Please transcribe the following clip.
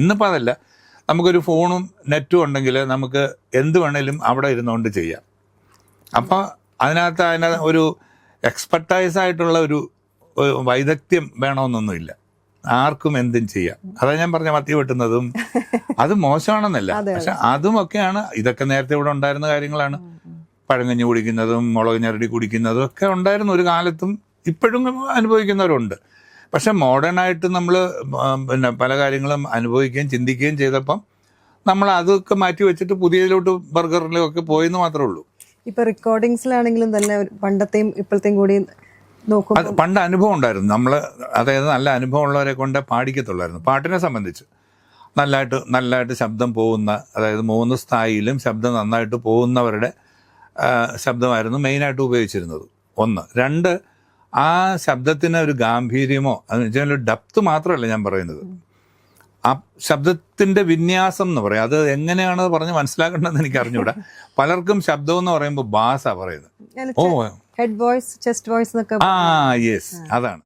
ഇന്നിപ്പോൾ അതല്ല, നമുക്കൊരു ഫോണും നെറ്റും ഉണ്ടെങ്കിൽ നമുക്ക് എന്ത് വേണേലും അവിടെ ഇരുന്നുകൊണ്ട് ചെയ്യാം. അപ്പോൾ അതിനകത്ത് ഒരു എക്സ്പെർട്ടൈസ് ആയിട്ടുള്ള ഒരു വൈദഗ്ധ്യം വേണമെന്നൊന്നുമില്ല, ആർക്കും എന്തും ചെയ്യാം. അതാ ഞാൻ പറഞ്ഞ മത്തി വെട്ടുന്നതും അത് മോശമാണെന്നല്ല, പക്ഷെ അതുമൊക്കെയാണ്, ഇതൊക്കെ നേരത്തെ ഇവിടെ ഉണ്ടായിരുന്ന കാര്യങ്ങളാണ്. പഴങ്കഞ്ഞി കുടിക്കുന്നതും മുളക് ഞരടി കുടിക്കുന്നതും ഒക്കെ ഉണ്ടായിരുന്നു ഒരു കാലത്തും, ഇപ്പോഴും അനുഭവിക്കുന്നവരുണ്ട്. പക്ഷെ മോഡേണായിട്ട് നമ്മൾ പിന്നെ പല കാര്യങ്ങളും അനുഭവിക്കുകയും ചിന്തിക്കുകയും ചെയ്തപ്പം നമ്മൾ അതൊക്കെ മാറ്റി വെച്ചിട്ട് പുതിയതിലോട്ട് ബർഗറിലും ഒക്കെ പോയെന്ന് മാത്രമേ ഉള്ളൂ. ഇപ്പൊ റെക്കോർഡിങ്സിലാണെങ്കിലും തന്നെ പണ്ടത്തെയും ഇപ്പോഴത്തെയും കൂടി നോക്കും. അത് പണ്ട് അനുഭവം ഉണ്ടായിരുന്നു. നമ്മൾ അതായത് നല്ല അനുഭവം ഉള്ളവരെ കൊണ്ട് പാടിക്കത്തുള്ളായിരുന്നു. പാട്ടിനെ സംബന്ധിച്ച് നല്ലതായിട്ട് ശബ്ദം പോകുന്ന, അതായത് 3 സ്ഥായിലും ശബ്ദം നന്നായിട്ട് പോകുന്നവരുടെ ശബ്ദമായിരുന്നു മെയിനായിട്ട് ഉപയോഗിച്ചിരുന്നത്. 1. 2, ആ ശബ്ദത്തിന് ഒരു ഗാംഭീര്യമോ എന്ന് വെച്ചാൽ ഒരു ഡെപ്ത് മാത്രമല്ല ഞാൻ പറയുന്നത്, ആ ശബ്ദത്തിൻ്റെ വിന്യാസം എന്ന് പറയും. അത് എങ്ങനെയാണ് പറഞ്ഞ് മനസ്സിലാക്കേണ്ടതെന്ന് എനിക്ക് അറിഞ്ഞൂടാ. പലർക്കും ശബ്ദം എന്ന് പറയുമ്പോൾ ബാസാ പറയുന്നത്. ഹെഡ് വോയിസ്, ചെസ്റ്റ് വോയിസ് എന്നൊക്കെ. യെസ്, അതാണ്.